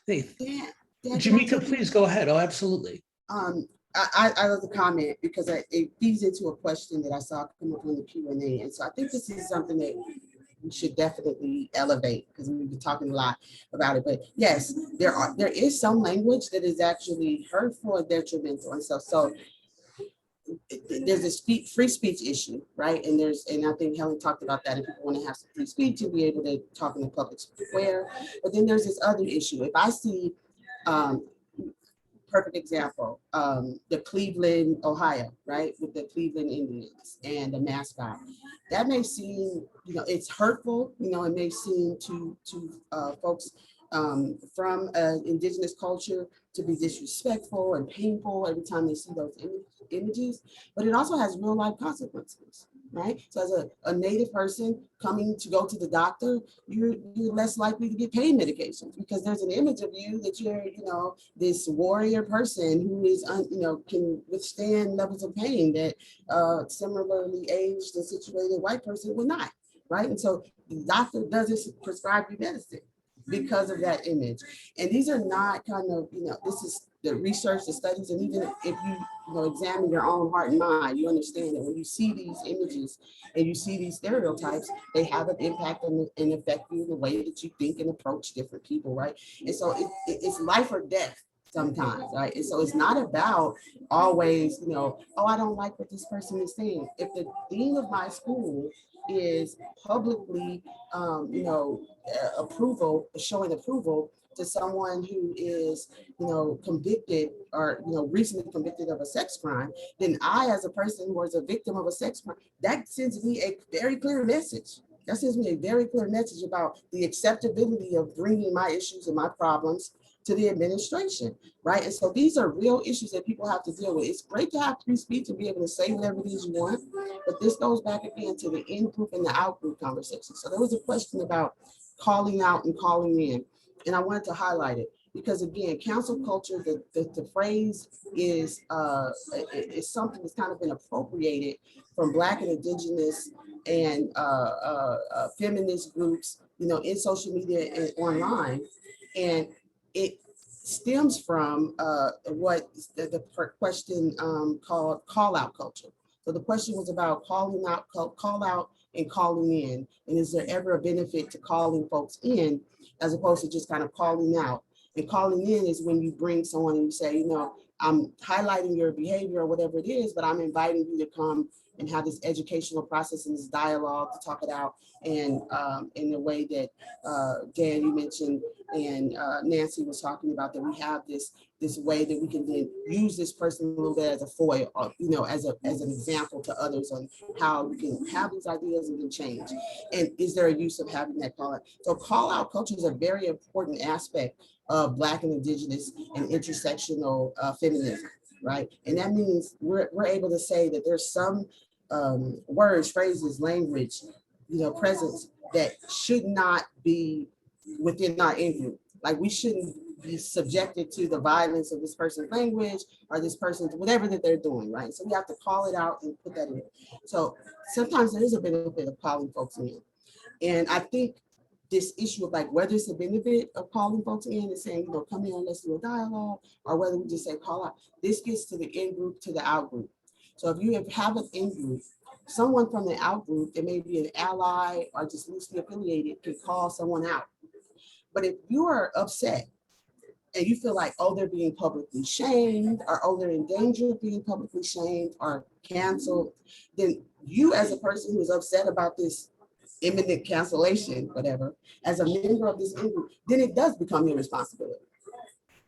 Hey, Yeah, Jamika, please go ahead. Oh, absolutely. I love the comment because it feeds into a question that I saw come up in the Q&A. And so I think this is something that we should definitely elevate because we've been talking a lot about it. But yes, there is some language that is actually hurtful and detrimental. And so there's this free speech issue, right? And I think Helen talked about that. If people want to have some free speech and be able to talk in the public square. But then there's this other issue. If I see perfect example, the Cleveland, Ohio, right, with the Cleveland Indians and the mascot. That may seem, you know, it's hurtful, you know, it may seem to folks from indigenous culture to be disrespectful and painful every time they see those images, but it also has real life consequences. Right. So as a Native person coming to go to the doctor, you're less likely to get pain medications because there's an image of you that you're, you know, this warrior person who is, you know, can withstand levels of pain that similarly aged and situated white person would not. Right. And so the doctor doesn't prescribe you medicine because of that image. And these are not kind of, you know, this is the research, the studies, and even if you examine your own heart and mind, you understand that when you see these images and you see these stereotypes, they have an impact and affect you in the way that you think and approach different people, right? And so it's life or death sometimes, right? And so it's not about always, you know, oh, I don't like what this person is saying. If the dean of my school is publicly, you know, showing approval to someone who is, you know, convicted or, you know, recently convicted of a sex crime, then I, as a person who was a victim of a sex crime, that sends me a very clear message. That sends me a very clear message about the acceptability of bringing my issues and my problems to the administration, right? And so these are real issues that people have to deal with. It's great to have free speech and be able to say whatever it is you want, but this goes back again to the in-group and the out-group conversation. So there was a question about calling out and calling in, and I wanted to highlight it because, again, council culture, the phrase is something that's kind of been appropriated from Black and Indigenous and feminist groups, you know, in social media and online. And it stems from what the question called call out culture. So the question was about calling out, call out and calling in. And is there ever a benefit to calling folks in as opposed to just kind of calling out? And calling in is when you bring someone and you say, you know, I'm highlighting your behavior or whatever it is, but I'm inviting you to come and have this educational process and this dialogue to talk it out. And in the way that Dan, you mentioned, and Nancy was talking about, that we have this way that we can then use this person a little bit as a foil, or, you know, as an example to others on how we can have these ideas and then change. And is there a use of having that call out? So call out culture is a very important aspect of Black and Indigenous and intersectional feminism, right? And that means we're able to say that there's some words, phrases, language, you know, presence that should not be within our in-group. Like, we shouldn't be subjected to the violence of this person's language or this person's whatever that they're doing, right? So we have to call it out and put that in. So sometimes there is a benefit of calling folks in. And I think this issue of like whether it's a benefit of calling folks in and saying, you know, come in, let's do a dialogue, or whether we just say call out, this gets to the in-group, to the out-group. So if you have an in-group, someone from the out-group that may be an ally or just loosely affiliated can call someone out. But if you are upset and you feel like, oh, they're being publicly shamed, or oh, they're in danger of being publicly shamed or canceled, then you, as a person who is upset about this imminent cancellation, whatever, as a member of this in-group, then it does become your responsibility,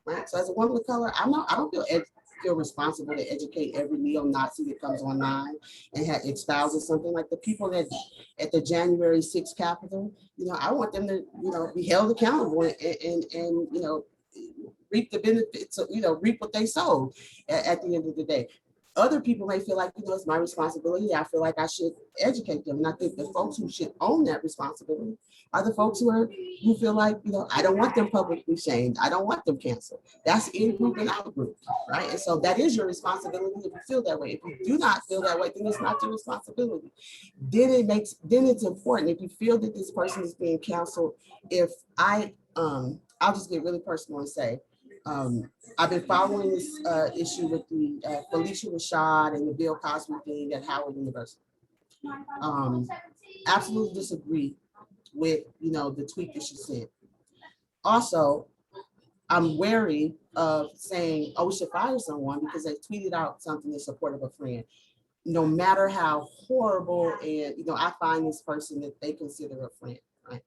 right? So as a woman of color, I don't feel responsible to educate every neo-Nazi that comes online and espouses something. Like the people that at the January 6th Capitol, you know, I want them to, you know, be held accountable and you know, reap the benefits, you know, reap what they sowed at the end of the day. Other people may feel like, you know, it's my responsibility. I feel like I should educate them. And I think the folks who should own that responsibility are the folks who feel like, you know, I don't want them publicly shamed. I don't want them canceled. That's in group and out group, right? And so that is your responsibility if you feel that way. If you do not feel that way, then it's not your responsibility. Then it's important if you feel that this person is being canceled. If I'll just get really personal and say, I've been following this issue with the Felicia Rashad and the Bill Cosby thing at Howard University. Absolutely disagree with, you know, the tweet that she sent. Also, I'm wary of saying, oh, we should fire someone because they tweeted out something in support of a friend. No matter how horrible, and, you know, I find this person that they consider a friend, right?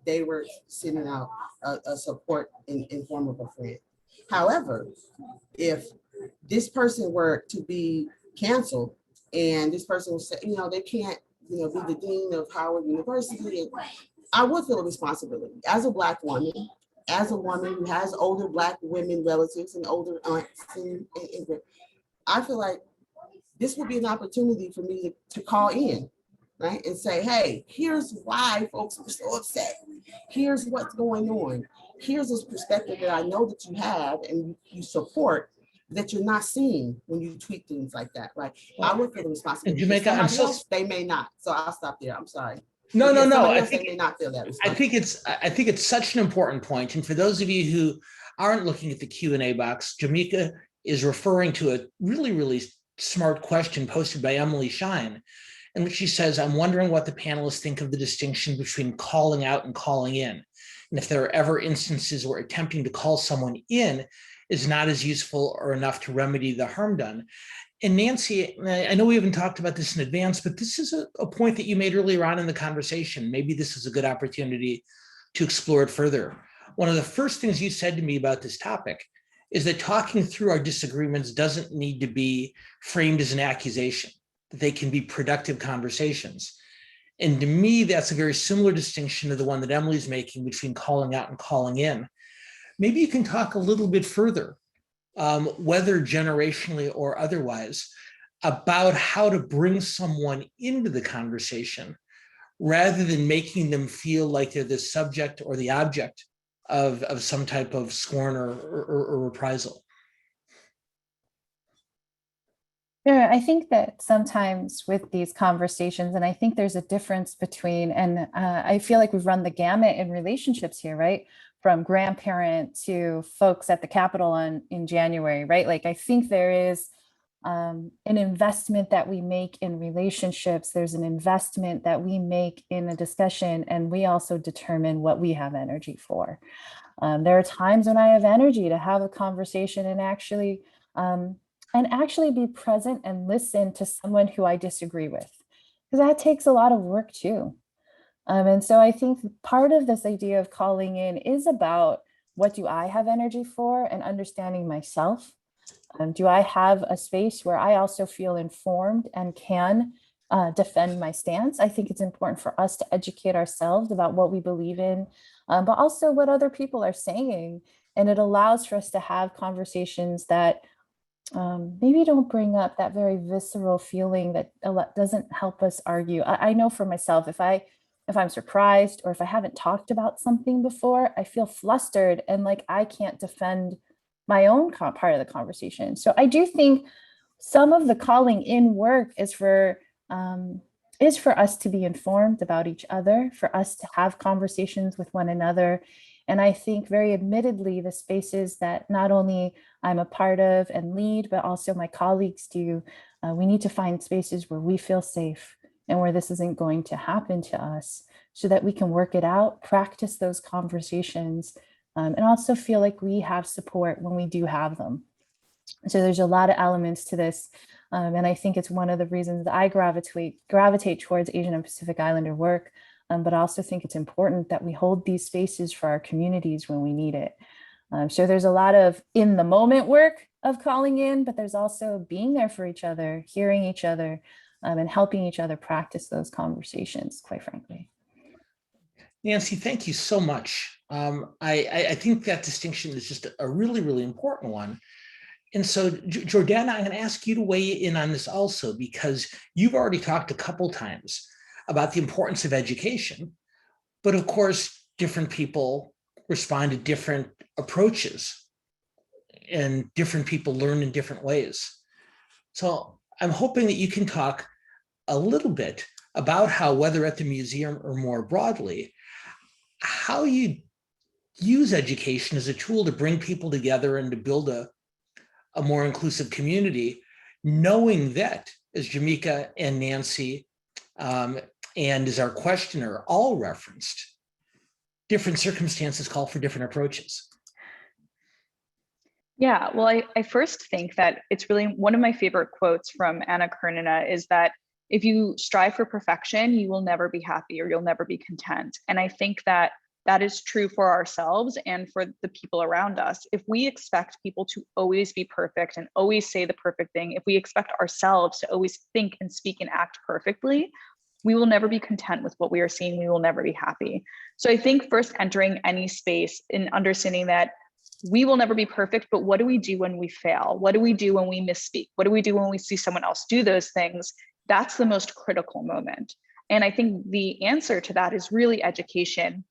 They were sending out a support in form of a friend. However, if this person were to be canceled and this person was, you know, they can't, you know, be the dean of Howard University, I would feel a responsibility as a Black woman, as a woman who has older Black women relatives and older aunts, and I feel like this would be an opportunity for me to call in, right? And say, hey, here's why folks are so upset. Here's what's going on. Here's this perspective that I know that you have and you support that you're not seeing when you tweet things like that, right? I would feel the responsibility. Jamika, else, they may not. So I'll stop there. I'm sorry. No. I think they may not feel that responsibility. I think it's such an important point. And for those of you who aren't looking at the Q&A box, Jamika is referring to a really, really smart question posted by Emily Shine, in which she says, I'm wondering what the panelists think of the distinction between calling out and calling in. And if there are ever instances where attempting to call someone in is not as useful or enough to remedy the harm done. And Nancy, I know we haven't talked about this in advance, but this is a point that you made earlier on in the conversation. Maybe this is a good opportunity to explore it further. One of the first things you said to me about this topic is that talking through our disagreements doesn't need to be framed as an accusation, that they can be productive conversations. And to me, that's a very similar distinction to the one that Emily's making between calling out and calling in. Maybe you can talk a little bit further, whether generationally or otherwise, about how to bring someone into the conversation rather than making them feel like they're the subject or the object of some type of scorn or reprisal. Sure. I think that sometimes with these conversations, and I think there's a difference between, and I feel like we've run the gamut in relationships here, right? From grandparent to folks at the Capitol in January, right? Like, I think there is an investment that we make in relationships. There's an investment that we make in a discussion, and we also determine what we have energy for. There are times when I have energy to have a conversation and actually be present and listen to someone who I disagree with, because that takes a lot of work too. And so I think part of this idea of calling in is about, what do I have energy for, and understanding myself. Do I have a space where I also feel informed and can defend my stance? I think it's important for us to educate ourselves about what we believe in, but also what other people are saying. And it allows for us to have conversations that maybe don't bring up that very visceral feeling that doesn't help us argue. I know for myself, if I'm surprised or if I haven't talked about something before, I feel flustered and like I can't defend my own part of the conversation. So I do think some of the calling in work is for us to be informed about each other, for us to have conversations with one another. And I think very admittedly, the spaces that not only I'm a part of and lead, but also my colleagues do, we need to find spaces where we feel safe and where this isn't going to happen to us, so that we can work it out, practice those conversations, and also feel like we have support when we do have them. So there's a lot of elements to this. And I think it's one of the reasons that I gravitate towards Asian and Pacific Islander work, but I also think it's important that we hold these spaces for our communities when we need it. So there's a lot of in the moment work of calling in, but there's also being there for each other, hearing each other, and helping each other practice those conversations, quite frankly. Nancy, thank you so much. I think that distinction is just a really, really important one. And so, Jordana, I'm going to ask you to weigh in on this also, because you've already talked a couple times about the importance of education, but of course, different people respond to different approaches, and different people learn in different ways. So I'm hoping that you can talk a little bit about how, whether at the museum or more broadly, how you use education as a tool to bring people together and to build a more inclusive community, knowing that, as Jamika and Nancy and as our questioner all referenced, different circumstances call for different approaches. Yeah, well, I first think that it's really one of my favorite quotes from Anna Karenina is that if you strive for perfection, you will never be happy or you'll never be content. And I think that that is true for ourselves and for the people around us. If we expect people to always be perfect and always say the perfect thing, if we expect ourselves to always think and speak and act perfectly, we will never be content with what we are seeing. We will never be happy. So I think first entering any space and understanding that we will never be perfect, but what do we do when we fail? What do we do when we misspeak? What do we do when we see someone else do those things? That's the most critical moment. And I think the answer to that is really education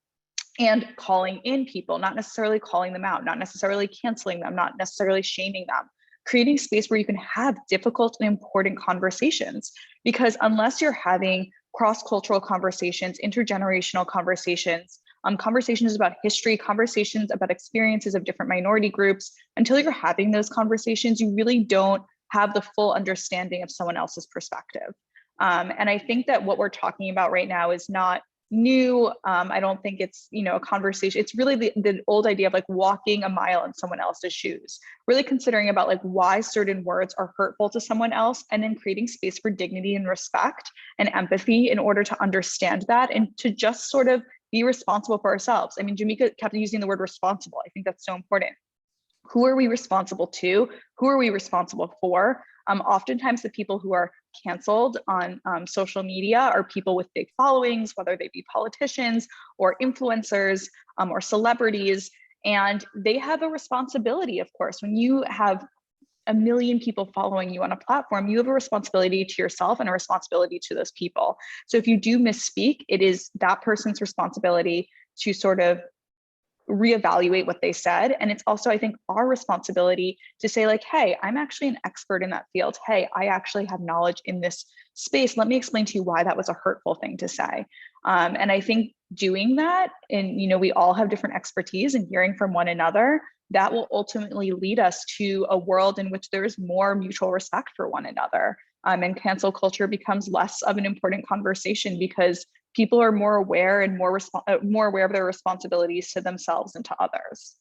and calling in people, not necessarily calling them out, not necessarily canceling them, not necessarily shaming them, creating space where you can have difficult and important conversations. Because unless you're having cross-cultural conversations, intergenerational conversations, conversations about history, conversations about experiences of different minority groups, until you're having those conversations, you really don't have the full understanding of someone else's perspective. And I think that what we're talking about right now is not new. I don't think it's, a conversation. It's really the old idea of like walking a mile in someone else's shoes, really considering about like why certain words are hurtful to someone else, and then creating space for dignity and respect and empathy in order to understand that and to just sort of be responsible for ourselves. I mean, Jamika kept using the word responsible. I think that's so important. Who are we responsible to? Who are we responsible for? Oftentimes the people who are canceled on social media are people with big followings, whether they be politicians or influencers or celebrities. And they have a responsibility, of course. When you have a million people following you on a platform, you have a responsibility to yourself and a responsibility to those people. So if you do misspeak, it is that person's responsibility to sort of reevaluate what they said. And it's also, I think, our responsibility to say like, hey, I'm actually an expert in that field. Hey, I actually have knowledge in this space. Let me explain to you why that was a hurtful thing to say. And I think doing that, and we all have different expertise, and hearing from one another, that will ultimately lead us to a world in which there's more mutual respect for one another. And cancel culture becomes less of an important conversation because people are more aware and more aware of their responsibilities to themselves and to others.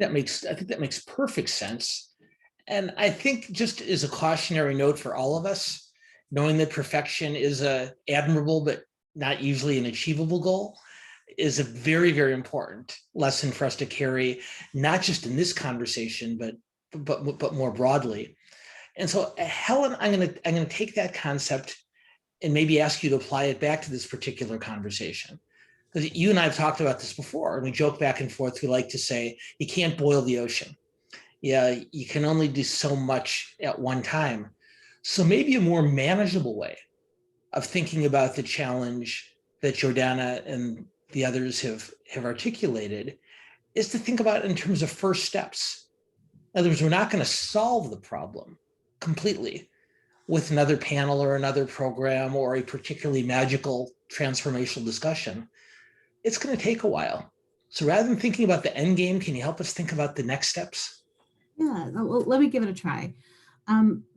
I think that makes perfect sense. And I think, just as a cautionary note for all of us, knowing that perfection is a admirable but not usually an achievable goal is a very, very important lesson for us to carry, not just in this conversation, but more broadly. And so, Helen, I'm gonna take that concept and maybe ask you to apply it back to this particular conversation. Because you and I have talked about this before, and we joke back and forth. We like to say, you can't boil the ocean. Yeah, you can only do so much at one time. So maybe a more manageable way of thinking about the challenge that Jordana and the others have articulated is to think about it in terms of first steps. In other words, we're not going to solve the problem completely with another panel or another program or a particularly magical transformational discussion. It's going to take a while. So rather than thinking about the end game, can you help us think about the next steps? Yeah, well, let me give it a try.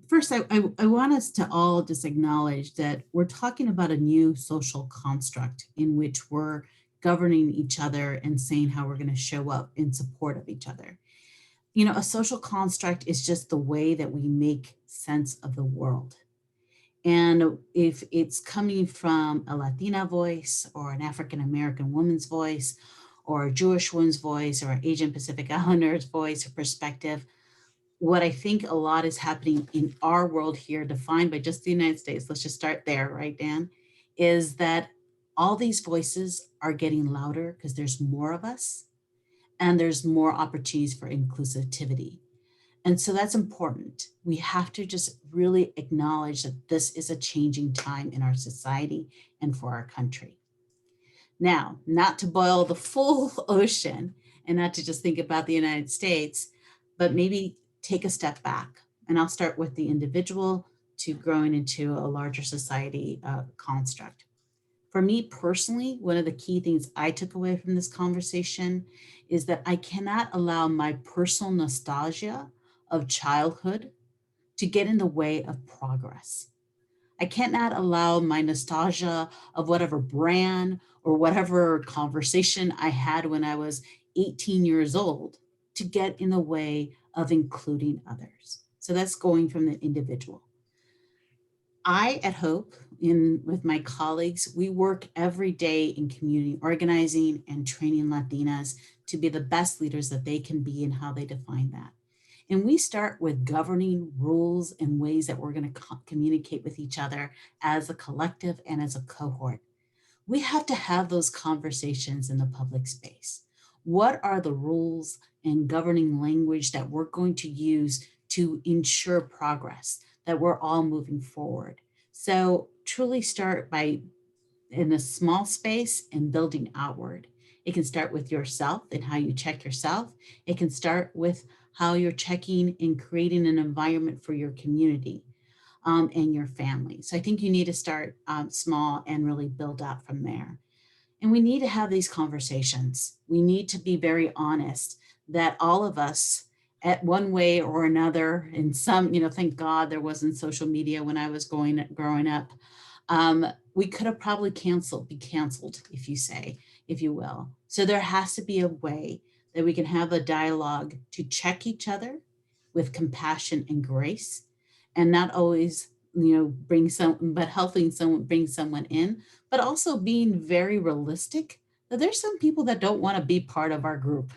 First, I want us to all just acknowledge that we're talking about a new social construct in which we're governing each other and saying how we're going to show up in support of each other. A social construct is just the way that we make sense of the world. And if it's coming from a Latina voice or an African-American woman's voice or a Jewish woman's voice or an Asian Pacific Islander's voice or perspective, what I think a lot is happening in our world here, defined by just the United States, let's just start there, right, Dan, is that all these voices are getting louder because there's more of us and there's more opportunities for inclusivity. And so that's important. We have to just really acknowledge that this is a changing time in our society and for our country. Now, not to boil the full ocean and not to just think about the United States, but maybe take a step back. And I'll start with the individual to growing into a larger society construct. For me personally, one of the key things I took away from this conversation is that I cannot allow my personal nostalgia of childhood to get in the way of progress. I cannot allow my nostalgia of whatever brand or whatever conversation I had when I was 18 years old to get in the way of including others. So that's going from the individual. I at Hope, with my colleagues, we work every day in community organizing and training Latinas to be the best leaders that they can be and how they define that. And we start with governing rules and ways that we're going to communicate with each other as a collective and as a cohort. We have to have those conversations in the public space. What are the rules and governing language that we're going to use to ensure progress, that we're all moving forward? So truly start by in a small space and building outward. It can start with yourself and how you check yourself. It can start with how you're checking and creating an environment for your community and your family. So I think you need to start small and really build out from there. And we need to have these conversations. We need to be very honest that all of us at one way or another, in some, thank God there wasn't social media when I was growing up. We could have probably be canceled, if you will. So there has to be a way that we can have a dialogue to check each other with compassion and grace, and not always, but helping someone bring someone in, but also being very realistic that there's some people that don't want to be part of our group.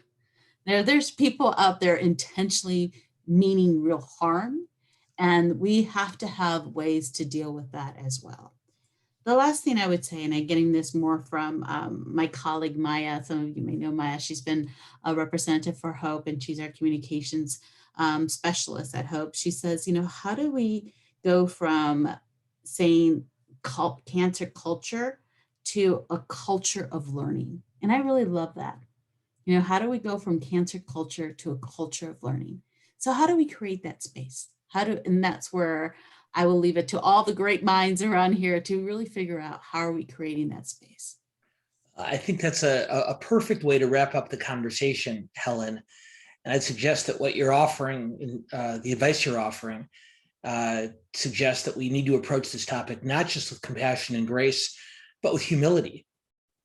There's people out there intentionally meaning real harm, and we have to have ways to deal with that as well. The last thing I would say, and I'm getting this more from my colleague Maya, some of you may know Maya, she's been a representative for Hope and she's our communications specialist at Hope. She says, how do we go from saying cancer culture to a culture of learning? And I really love that. How do we go from cancer culture to a culture of learning? So how do we create that space? And that's where I will leave it to all the great minds around here to really figure out how are we creating that space. I think that's a perfect way to wrap up the conversation, Helen. And I'd suggest that what you're offering, the advice you're offering, suggests that we need to approach this topic not just with compassion and grace, but with humility,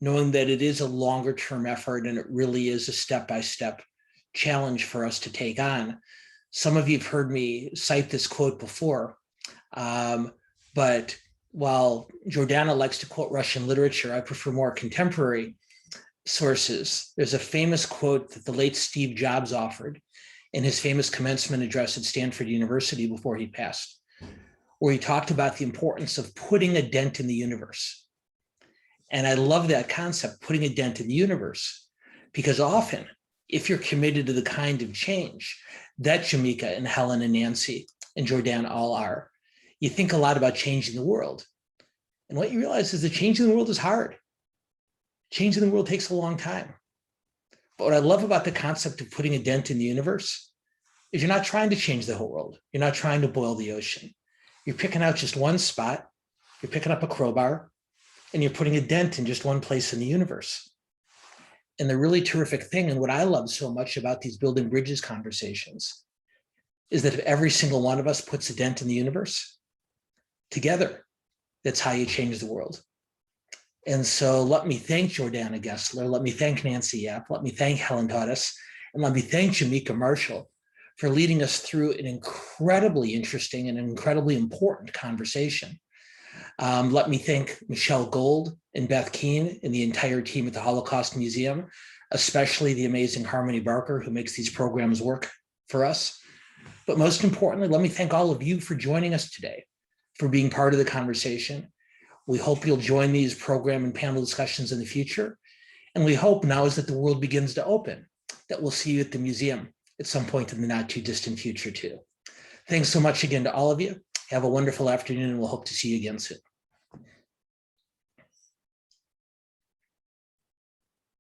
knowing that it is a longer term effort and it really is a step-by-step challenge for us to take on. Some of you have heard me cite this quote before, but while Jordana likes to quote Russian literature, I prefer more contemporary sources. There's a famous quote that the late Steve Jobs offered in his famous commencement address at Stanford University before he passed, where he talked about the importance of putting a dent in the universe. And I love that concept, putting a dent in the universe, because often, if you're committed to the kind of change that Jamika and Helen and Nancy and Jordana all are, you think a lot about changing the world. And what you realize is that changing the world is hard. Changing the world takes a long time. But what I love about the concept of putting a dent in the universe is you're not trying to change the whole world. You're not trying to boil the ocean. You're picking out just one spot, you're picking up a crowbar, and you're putting a dent in just one place in the universe. And the really terrific thing, and what I love so much about these building bridges conversations, is that if every single one of us puts a dent in the universe, together, that's how you change the world. And so let me thank Jordana Gessler, let me thank Nancy Yap, let me thank Helen Toddes, and let me thank Jamika Marshall for leading us through an incredibly interesting and incredibly important conversation. Let me thank Michelle Gold and Beth Keene and the entire team at the Holocaust Museum, especially the amazing Harmony Barker, who makes these programs work for us. But most importantly, let me thank all of you for joining us today, for being part of the conversation. We hope you'll join these program and panel discussions in the future. And we hope now, as that the world begins to open, that we'll see you at the museum at some point in the not too distant future too. Thanks so much again to all of you. Have a wonderful afternoon, and we'll hope to see you again soon.